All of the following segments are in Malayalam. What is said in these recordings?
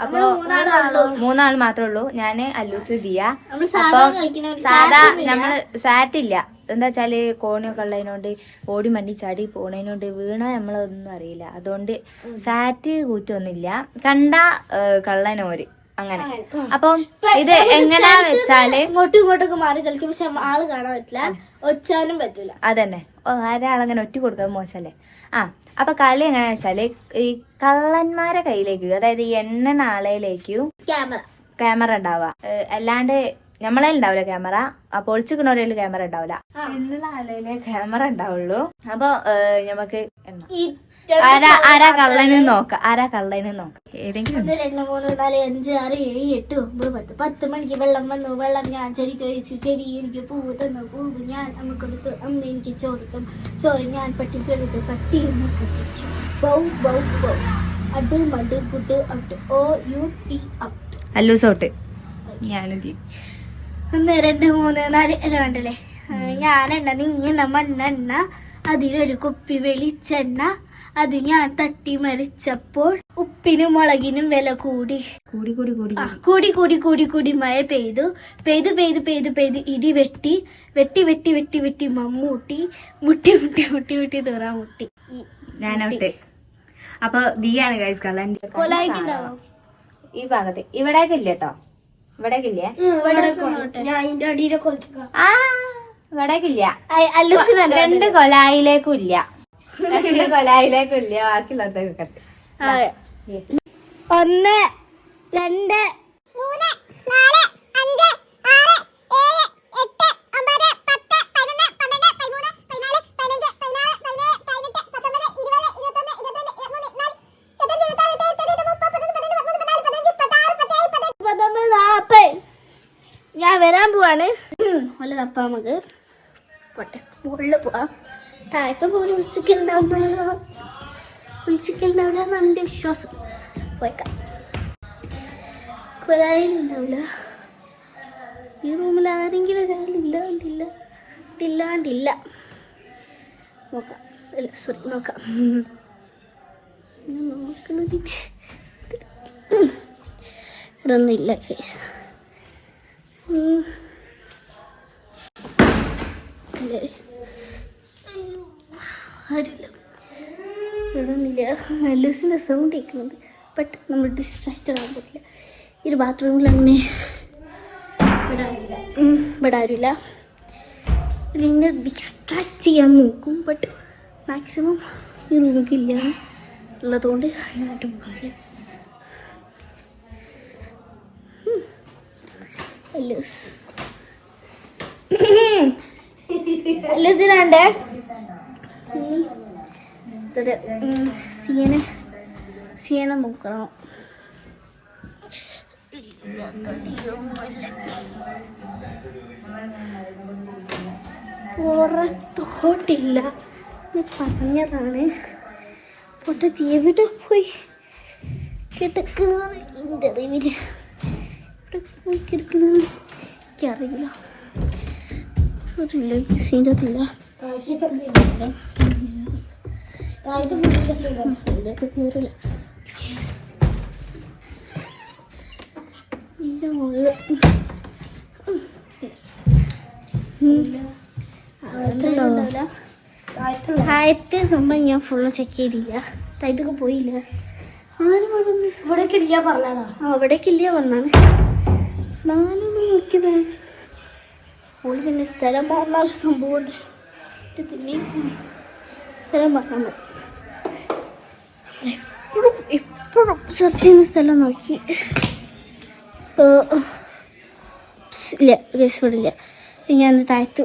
അപ്പൊ മൂന്നാള് മാത്രമേ ഉള്ളൂ. ഞാന് അല്ലൂസ് ദിയ. അപ്പൊ സാധാ നമ്മള് സാറ്റില്ല, എന്താ വെച്ചാല് കോണിയൊക്കെ ഉള്ളതിനോണ്ട് ഓടി മണ്ടി ചാടി പോണതിനോണ്ട് വീണ നമ്മളൊന്നും അറിയില്ല. അതുകൊണ്ട് സാറ്റ് കൂറ്റൊന്നുമില്ല. കണ്ട കള്ളനോര് അങ്ങനെ. അപ്പം ഇത് എങ്ങനാ വെച്ചാല് ഇങ്ങോട്ടും ഇങ്ങോട്ടൊക്കെ മാറി കളിക്കും. പക്ഷെ ആള് കാണാൻ പറ്റില്ല, ഒച്ചാനും പറ്റൂല. അതന്നെ, ഒരാളങ്ങനെ ഒറ്റ കൊടുക്കാൻ മോശല്ലേ. അപ്പൊ കളി എങ്ങനെയാ വെച്ചാല് ഈ കള്ളന്മാരെ കയ്യിലേക്കും, അതായത് ഈ എണ്ണ നാളയിലേക്കും ക്യാമറ ഉണ്ടാവുക. അല്ലാണ്ട് നമ്മളെ ഉണ്ടാവില്ല ക്യാമറ. അപ്പൊ ഒളിച്ചിക്കണവരേല് ക്യാമറ ഉണ്ടാവില്ല. എണ്ണ നാളയിലെ ക്യാമറ ഉണ്ടാവുള്ളൂ. അപ്പൊ ഞമ്മക്ക് ആരാ കള്ളന് നോക്കാം. ഏതെങ്കിലും 1 2 3 4 5 6 7 8 9 10 മണിക്ക് വെള്ളം വന്നു, വെള്ളം ഞാൻ ചെടി കഴിച്ചു, ചെടി എനിക്ക് പൂവ് തന്നു, പൂവ് ഞാൻ അമ്മ കൊടുത്തു, അമ്മ എനിക്ക് ചോദിക്കും, ചോറ് ഞാൻ പട്ടി കൊടുത്തു, പട്ടി എന്നെ കത്തിച്ചു. ബൗ ബൗ ബൗ അട് മട് കുട്ട് ഔട്ട് OUT ഔട്ട്. അല്ലൂസോട്ട്. ഞാനും 1 2 3 4 എല്ലാം ഉണ്ടല്ലേ. ഞാനെണ്ണ, നീ എണ്ണ, മണ്ണെണ്ണ, അതിലൊരു കുപ്പി വെളിച്ചെണ്ണ, അത് ഞാൻ തട്ടി മറിച്ചപ്പോൾ ഉപ്പിനും മുളകിനും വില കൂടി കൂടി കൂടി കൂടി കൂടി മഴ പെയ്തു പെയ്തു പെയ്തു പെയ്തു പെയ്തു ഇടി വെട്ടി വെട്ടി വെട്ടി വെട്ടി വെട്ടി മമ്മൂട്ടി മുട്ടി മുട്ടി മുട്ടി മുട്ടി തുറ മുട്ടി. ഞാനോട്ട്. അപ്പൊ ദിയാണ് ഗൈസ് കള്ളൻ. കൊലായിക്കുണ്ടാവോ ഈ ഭാഗത്ത്? ഇവിടേക്കില്ല കേട്ടോ, ഇവിടേക്കില്ല. ഇവിടേക്കില്ല. 2 കൊലായിലേക്കും ഇല്ല, 2 കൊലായിലേക്കും ഇല്ല. ബാക്കിയുള്ളതൊക്കെ 1 2 3 4 5 6 ഞാൻ വരാൻ പോവാണ്. നല്ല തപ്പാ നമുക്ക് പോട്ടെ, മുകളിൽ പോവാം. താഴത്തെ പോലെ വിളിച്ചിട്ടുണ്ടാവില്ല എന്നാണ് എൻ്റെ വിശ്വാസം. പോയേക്കാം. കൊലായിലുണ്ടാവില്ല. ഈ റൂമിൽ ആരെങ്കിലും ഒരാളില്ലാണ്ടില്ല. നോക്കാം. അല്ല സോറി, നോക്കാം. നോക്കണതിന് ഇതൊന്നുമില്ല ഫേസ്. ആരില്ല, ഇടുന്നില്ല. ലൂസിൻ്റെ സൗണ്ട് കേൾക്കുന്നുണ്ട്. ബട്ട് നമ്മൾ ഡിസ്ട്രാക്റ്റഡ് ആകാൻ പറ്റില്ല. ഈ ഒരു ബാത്റൂമിൽ അങ്ങനെ ഇവിടെ ആരുമില്ല. പിന്നെ ഡിസ്ട്രാക്ട് ചെയ്യാൻ നോക്കും, ബട്ട് മാക്സിമം ഈ റൂമിലേക്ക് ഇല്ല ഉള്ളതുകൊണ്ട് ഞാനായിട്ട് പോകാൻ. ലൂസിനാണ്ടേ സിയനെ നോക്കണം. പുറത്തോട്ടില്ല, പറഞ്ഞതാണ്. പൊട്ടത്തി എവിടെ പോയി കിടക്കുന്നത് എൻ്റെ അറിവില്. ഇവിടെ പോയി കിടക്കുന്നത് എനിക്കറിയില്ല. സീനത്തില്ല. താഴത്തെ സംഭവം ഞാൻ ഫുള്ള് ചെക്ക് ചെയ്തില്ല. ഇതൊക്കെ പോയില്ല. ഇവിടേക്ക് ഇല്ല പറഞ്ഞാണ്. അവിടേക്ക് ഇല്ല പറഞ്ഞാണ്. നാലൊന്ന് നോക്കിയതാണ്. ഓള് പിന്നെ സ്ഥലം പറഞ്ഞ ഒരു സംഭവമുണ്ട്. പിന്നെ സ്ഥലം പറഞ്ഞാൽ മതി. എപ്പോഴും സെർച്ച് ചെയ്യുന്ന സ്ഥലം നോക്കി ഇല്ല, ഗൈസ് ഇവിടെ ഇല്ല. ഞാൻ താഴത്ത്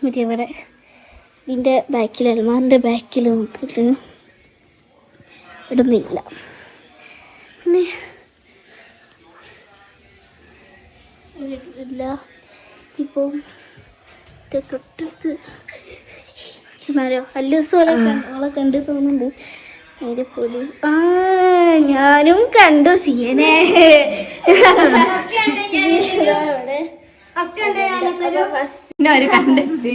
മറ്റേ ഇവിടെ ഇതിൻ്റെ ബാക്കിൽ, അൽമാറിൻ്റെ ബാക്കിൽ നോക്കിയിട്ട് ഇടുന്നില്ല. പിന്നെ ഇല്ല. ഇപ്പോൾ തൊട്ടടുത്ത് അല്ലൂസോലെ അവളെ കണ്ടു തോന്നുന്നുണ്ട്. അതിൻ്റെ പോലെ ഞാനും കണ്ടു സിയനെ. കണ്ടെത്തി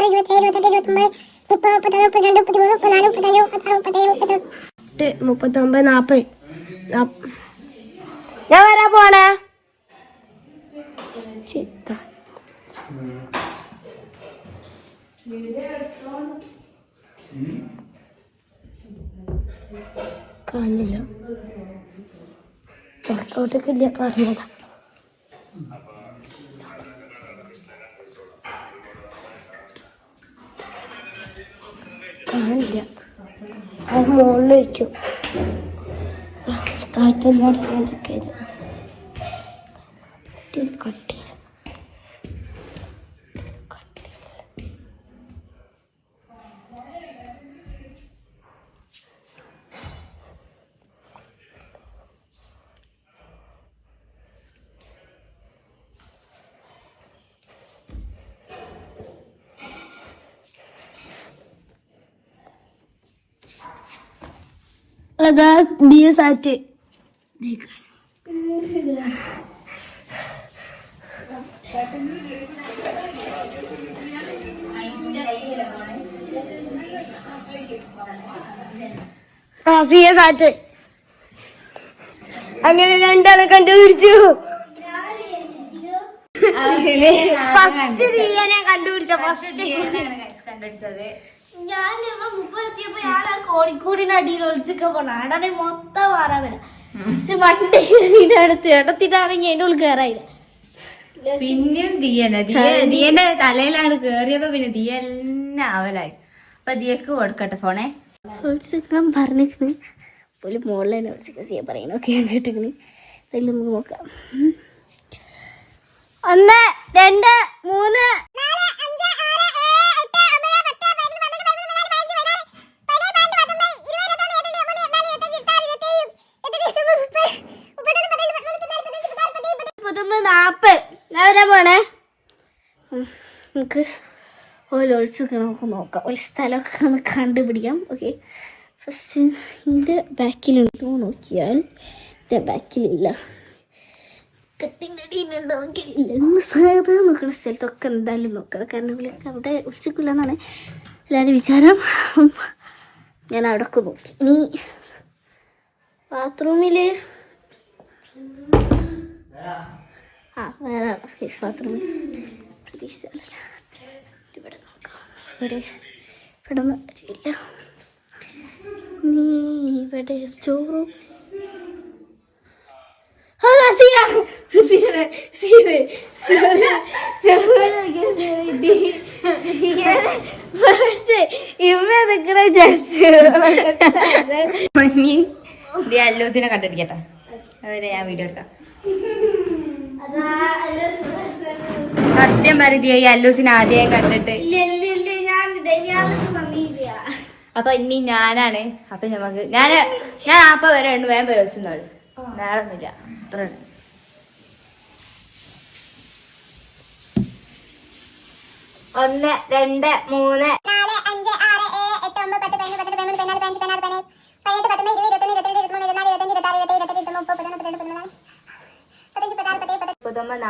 ഞാൻ വരാ പോണേ. കാണില്ല, വർക്കൗട്ടൊക്കെ ഇല്ല പറഞ്ഞതാ. കാണില്ല, അത് മുകളിൽ വെച്ചു. താഴ്ത്തെല്ലാം ചെക്കത് കട്ടി. അതാ സാറ്റ് സാറ്റ് അങ്ങനെ രണ്ടാളെ കണ്ടുപിടിച്ചു. ഫസ്റ്റ് തീയനെ കണ്ടുപിടിച്ച കണ്ടുപിടിച്ചത് ഞാൻ മുപ്പെത്തിയപ്പോ ഞാൻ ആ കോഴിക്കോടിന്റെ അടിയിൽ ഒളിച്ചൊക്കെ പോണ ആടാനെ മൊത്തം മാറാൻ വരാം. പക്ഷെ വണ്ടി കയറിയുടെ അടുത്ത് ഇടത്തിട്ടാണെങ്കിൽ അതിന്റെ ഉള്ളിൽ കയറായില്ല. പിന്നെയും ദിയന്റെ തലയിലാണ് കേറിയപ്പോ പിന്നെ ദിയ എല്ലാം ആവലായി. അപ്പൊ ദിയക്ക് കൊടുക്കട്ടെ ഫോണേ. ഒളിച്ചെക്കാൻ പറഞ്ഞിരിക്കണ് പോലെ മുകളിൽ തന്നെ ഒളിച്ചൊക്കെ ചെയ്യാൻ പറയണൊക്കെ ഞാൻ കേട്ടിക്കണ്. അതിൽ നമുക്ക് നോക്കാം. 1 2 3 40. ഞാൻ വരാൻ പോണേ. നമുക്ക് ഓരോ ഒളിച്ചൊക്കെ നമുക്ക് നോക്കാം. ഒരു സ്ഥലമൊക്കെ ഒന്ന് കണ്ടുപിടിക്കാം. ഓക്കെ, ഫസ്റ്റ് ഇതിൻ്റെ ബാക്കിലുണ്ടോ നോക്കിയാൽ എൻ്റെ ബാക്കിലില്ല. കട്ടിൻ്റെ അടിയിലുണ്ടോ നോക്കിയില്ല. സാധാരണ നോക്കുന്ന സ്ഥലത്തൊക്കെ എന്തായാലും നോക്കണം. കാരണം ഇവിടെയൊക്കെ അവിടെ ഒളിച്ചിക്കില്ല എന്നാണ് എല്ലാവരും വിചാരം. ഞാൻ അവിടെയൊക്കെ നോക്കി. ഇനി ബാത്റൂമിൽ വേറെ ബാത്റൂമിൽ പ്രതീക്ഷ ഇവിടെ നോക്കാം. ഇവിടെ ഒന്നും അറിയില്ല. നീ ഇവിടെ സ്റ്റോറും അല്ലോസിനെ കണ്ടിരിക്കട്ടെ. അവരെ ഞാൻ വീഡിയോ എടുക്കാം. സത്യം പരിധിയാ ഈ അല്ലൂസിനെ ആദ്യമായി കണ്ടിട്ട്. അപ്പൊ ഇനി ഞാനാണ്. അപ്പൊ ഞമ്മക്ക് ഞാൻ അപ്പൊ വരെ ഉണ്ട്. വേഗം പോയി വെച്ചിട്ടുണ്ടാവും. നാളൊന്നുമില്ല. അത്ര 1 2 3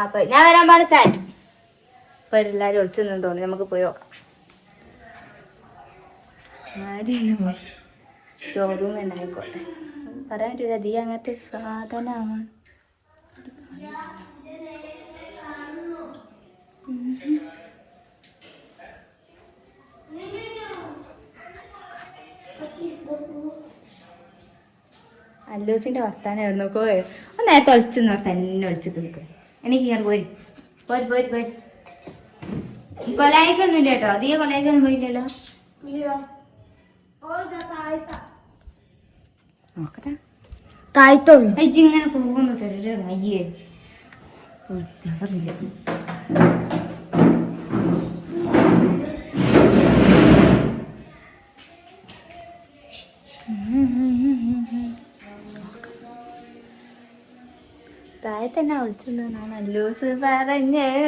40. ഞാൻ വരാൻ പാട് സാറ്റ്. ഇപ്പൊ എല്ലാരും ഒളിച്ചു നിന്ന് തോന്നി. നമുക്ക് പോയി നോക്കാം. സ്റ്റോർ റൂം എന്നായിക്കോട്ടെ. പറയാൻ പറ്റില്ല. ദീ അങ്ങനത്തെ സാധനമാണ്. അല്ലൂസിന്റെ വർത്താനം എവിടെ നോക്കോ. നേരത്തെ ഒളിച്ചെന്ന് ഓർത്ത് തന്നെ ഒളിച്ചിട്ട് നിൽക്കുക. എനിക്ക് ഇങ്ങനെ പോരി പോരി പോരി പോരി. കൊലായിക്കൊന്നുമില്ല കേട്ടോ. അധികം കൊലായിക്കൊന്നും പോയില്ലല്ലോ. നോക്കട്ടെ. താഴ്ത്തോളൂ. ഇങ്ങനെ പോകുന്നു തരണം. അയ്യേ പറഞ്ഞില്ല. താഴെ തന്നെ വിളിച്ചോണ്ടാണ് അല്ലൂസ് പറഞ്ഞത്.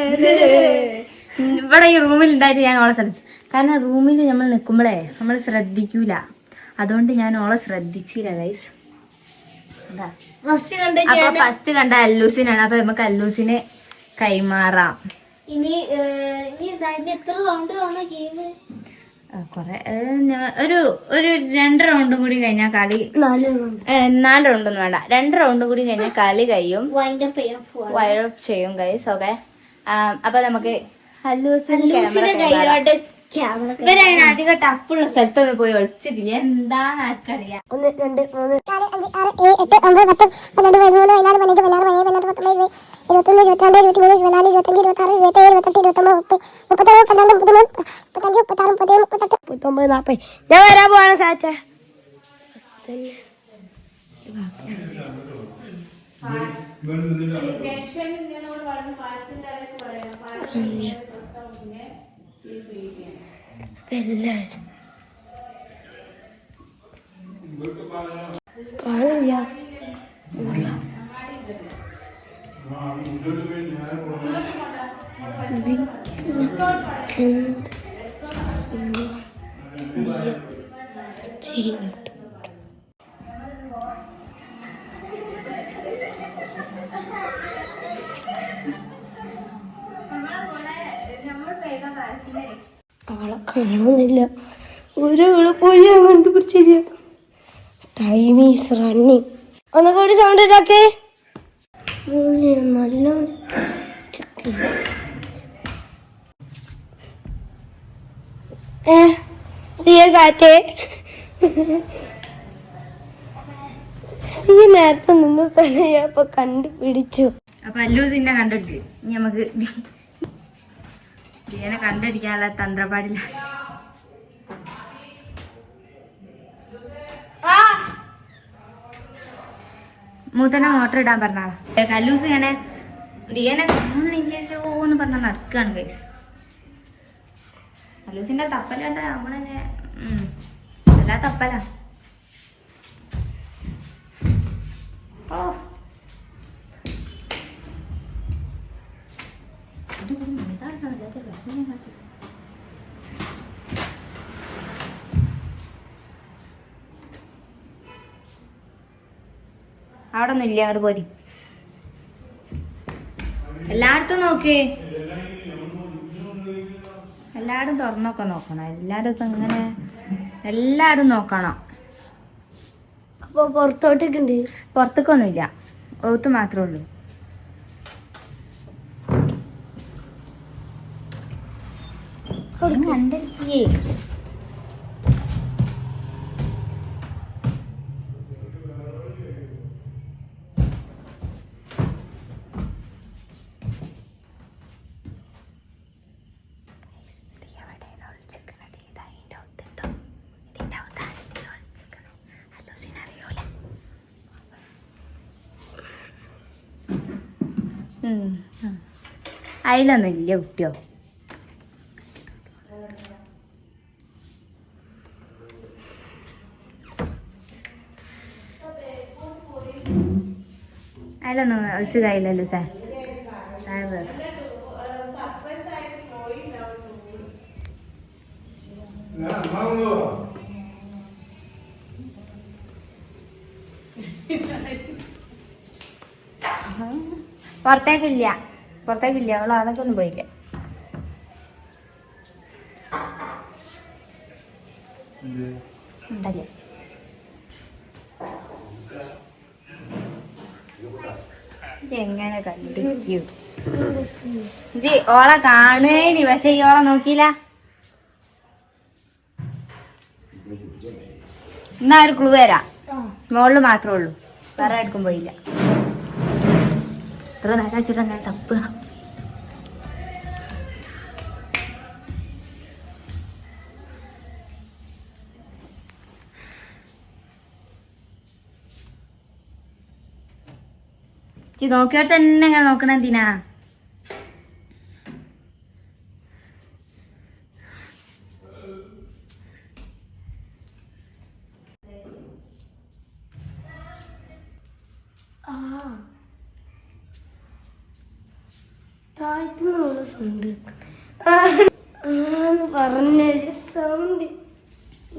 ഇവിടെ ഈ റൂമിൽ ഉണ്ടായിട്ട് ഞാൻ ഓളെ ശ്രദ്ധിച്ചു. കാരണം റൂമിൽ നമ്മൾ നിൽക്കുമ്പോഴേ നമ്മൾ ശ്രദ്ധിക്കൂല. അതുകൊണ്ട് ഞാൻ ഓളെ ശ്രദ്ധിച്ചില്ല ഗൈസ്. ഫസ്റ്റ് കണ്ട അല്ലൂസിനാണ്. അപ്പൊ നമുക്ക് അല്ലൂസിനെ കൈമാറാം. ഇനി എത്ര റൗണ്ട് വേണം ഗെയിം? കൊറേ ഒരു 2 റൗണ്ടും കൂടി കഴിഞ്ഞാൽ കളി 4 റൗണ്ടൊന്നും വേണ്ട. 2 റൗണ്ടും കൂടി കഴിഞ്ഞാൽ കളി കഴിയും. വൈൻഡപ്പ് ചെയ്യും ഗൈസ്. ഓക്കെ, അപ്പൊ നമുക്ക് ഇവരതിന് അധികം ടഫുള്ള സ്ഥലത്തൊന്നും പോയി ഒളിച്ചിട്ടില്ല. എന്താണ് ആർക്കറിയാം. 1 2 3 4 5 6 7 8 9 10 11 13 14 15 16 17 18 19 21 22 23 24 25 26 27 28 29 30 31 32 35 36 37 38 39 40. ഞാൻ വരാൻ പോവാണ് സാറ്റ. കാണില്ല. അവളെ കാണുന്നില്ല. ഒരാളെ പോയി ഞാൻ കണ്ടുപിടിച്ചില്ല. Time is running. ഒന്നുകൂടി സൗണ്ട് ഉണ്ടാക്കേ. നല്ല നേരത്തെ നിന്ന സ്ഥലം ഞാൻ ഇപ്പൊ കണ്ടുപിടിച്ചു. അപ്പൊ അല്ലൂസിനെ കണ്ടുപിടിച്ച് ഇനി നമുക്ക് ദിയനെ കണ്ടടിക്കാനുള്ള തന്ത്രപ്പാടില്ല. മൂത്തനെ മോട്ടർ ഇടാൻ പറഞ്ഞാളാ. കല്ലൂസ് ഇങ്ങനെ ദിയനെ കാണുന്നില്ലല്ലോ എന്ന് പറഞ്ഞ നടക്കാണ് ഗൈസ്. കല്ലൂസിന്റെ തപ്പലുണ്ട് നമ്മളെന്നെ എല്ലാ തപ്പലാ. ഓ അവിടെ ഒന്നും ഇല്ല. അങ്ങോട്ട് പോരി. എല്ലായിടത്തും നോക്ക്. എല്ലായിടും തുറന്നൊക്കെ നോക്കണം. എല്ലായിടത്തും ഇങ്ങനെ എല്ലായിടും നോക്കണം. അപ്പൊ പുറത്തോട്ടൊക്കെ ഉണ്ട്? പുറത്തേക്കൊന്നുമില്ല, ഒത്ത് മാത്രമേ ഉള്ളൂ. കണ്ടേ അതിലൊന്നും ഇല്ല കുട്ടിയോ. അതിലൊന്നും ഒളിച്ചു കഴിയില്ലല്ലോ സാർ. പുറത്തേക്കില്ല, പുറത്തേക്കില്ല. അവള് അതൊക്കെ ഒന്നും പോയില്ല. ഉണ്ടല്ലേ എങ്ങനെ കണ്ടിരിക്കൂ. ഇത് ഓളെ കാണേനി, പക്ഷെ ഈ ഓളെ നോക്കിയില്ല. എന്നാ ഒരു ക്ലൂ തരാം. മോളില് മാത്രമേ ഉള്ളൂ, വേറെ എടുക്കും പോയില്ല. എത്ര നേരം വെച്ചിട്ട് അങ്ങനെ തപ്പുക. നോക്കിയോട്ട് തന്നെ ഇങ്ങനെ നോക്കണ എന്തിനാ? താഴത്തുനിന്നുള്ള സൗണ്ട് പറഞ്ഞൊരു സൗണ്ട്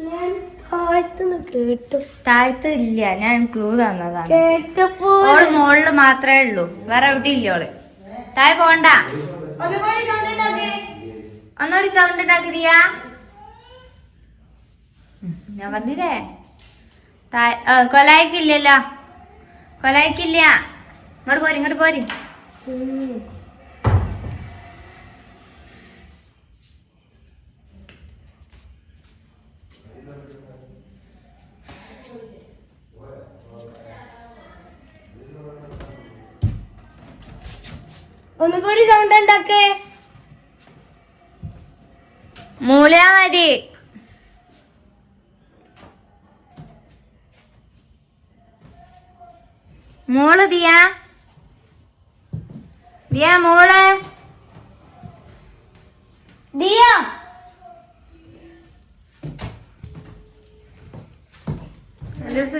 ഞാൻ താഴത്തുനിന്ന് കേട്ടു. താഴത്ത് ഇല്ല, ഞാൻ ക്ലൂ തന്നതാണ്. കേട്ടപ്പോ ഓള് മുകളില് മാത്രമേ ഉള്ളൂ, വേറെ എവിടെ ഇല്ല ഓള്. താഴെ പോണ്ട. ഒന്നുകൂടി സൗണ്ട് ഉണ്ടാക്കി. ഒന്നൂടി സൗണ്ട് ഉണ്ടാക്കിയാ ഞാൻ പറഞ്ഞില്ലേ. കൊലായിക്കില്ലല്ലോ, കൊലായിക്കില്ല. ഇങ്ങോട്ട് പോരി, ഇങ്ങോട്ട് പോരി. ഒന്നുകൂടി സൗണ്ട് ഉണ്ടാക്കേ. മൂളിയാ മതി. മോള് ദിയാ, ദിയാ മോള് ദിയ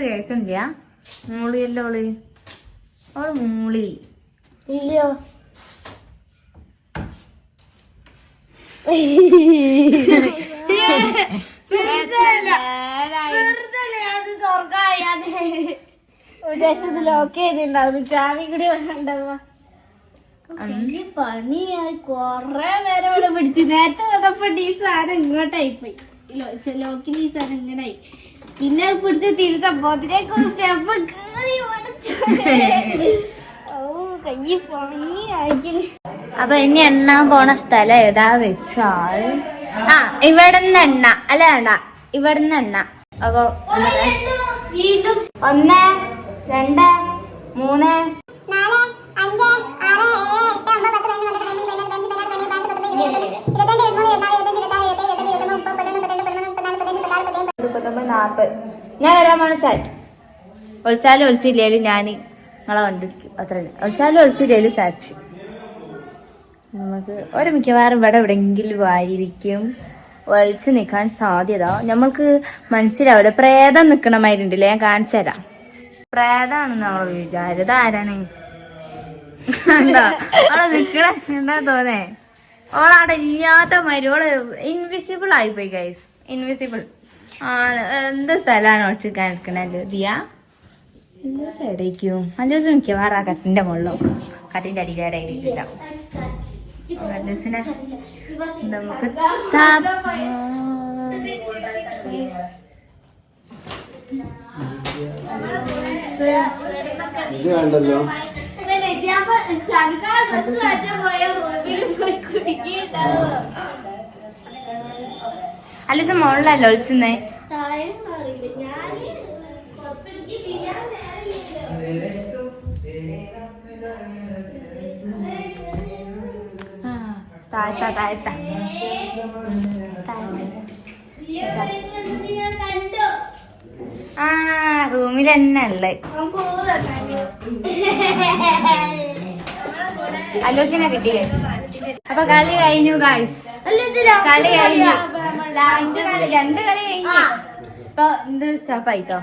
കേൾക്കുന്നില്ല. മൂളിയല്ലോ ഓള്, ഓള് മൂളി. ഇല്ല. ലോക്ക് ചെയ്തിണ്ടാവും. ചാവി കൂടി ഉണ്ടാവുക. പണിയായി കൊറേ നേരം ഇവിടെ പിടിച്ച്. നേരത്തെ വന്നപ്പോ ഈ സാധനം ഇങ്ങോട്ടായി പോയി. ലോക്കിന് ഈ സാധനം ഇങ്ങനായി. പിന്നെ പിടിച്ച് തിരിച്ചപ്പോത്തിനേക്കും സ്റ്റെപ്പ് കേറി കയ്യ് പണിയായി. അപ്പൊ ഇനി എണ്ണാൻ പോണ സ്ഥലം ഏതാ വെച്ചാൽ ഇവിടുന്ന് എണ്ണ അല്ല, വേണ്ട, ഇവിടുന്ന് എണ്ണ. അപ്പൊ 1 2 3 40. ഞാൻ വരാൻ പോണ സാറ്റ്. ഒളിച്ചാലും ഒളിച്ചില്ലേലും ഞാൻ നിങ്ങളെ കണ്ടിരിക്കും, അത്ര. ഒളിച്ചാലും ഒളിച്ചില്ലേലും സാറ്റ്. നമുക്ക് ഒരു മിക്കവാറും ഇവിടെ എവിടെയെങ്കിലും ആയിരിക്കും ഒളിച്ച് നിൽക്കാൻ സാധ്യത. നമ്മൾക്ക് മനസ്സിലാവില്ല. പ്രേതം നിൽക്കണ മാതിരിണ്ടല്ലേ, ഞാൻ കാണിച്ചു തരാം. പ്രേതാണെന്ന് നമ്മൾ വിചാരിച്ചത്. ആരാണ് എന്താ അവളെ നിക്കണ എന്താ തോന്നേ? ഓളവിടെ ഇല്ലാത്ത മാതിരി. ഓള് ഇൻവിസിബിൾ ആയിപ്പോയി ഗൈസ്, ഇൻവിസിബിൾ. എന്ത് സ്ഥലമാണ് ഒളിച്ചിക്കാൻ നിൽക്കണല്ലോ ദിയ? സൈഡേക്കും അഞ്ചൂസം മിക്കവാറും ആ കട്ടിന്റെ മുകളിലോ കട്ടിന്റെ അടിയിലെ ഇല്ല. നമുക്ക് അല്ല മുകളിലല്ലോ ഒളിച്ചെന്നേ. താഴ്ത്താ താഴ്ത്താ റൂമിൽ തന്നെ ഉള്ളേ. അലോചന കിട്ടി ഗൈസ്. അപ്പൊ കളി കഴിഞ്ഞു ഗൈസ്, കളി കഴിഞ്ഞു. 2 കളി കഴിഞ്ഞു. ഇപ്പൊ എന്ത് സ്റ്റോപ്പ് ആയിട്ടോ.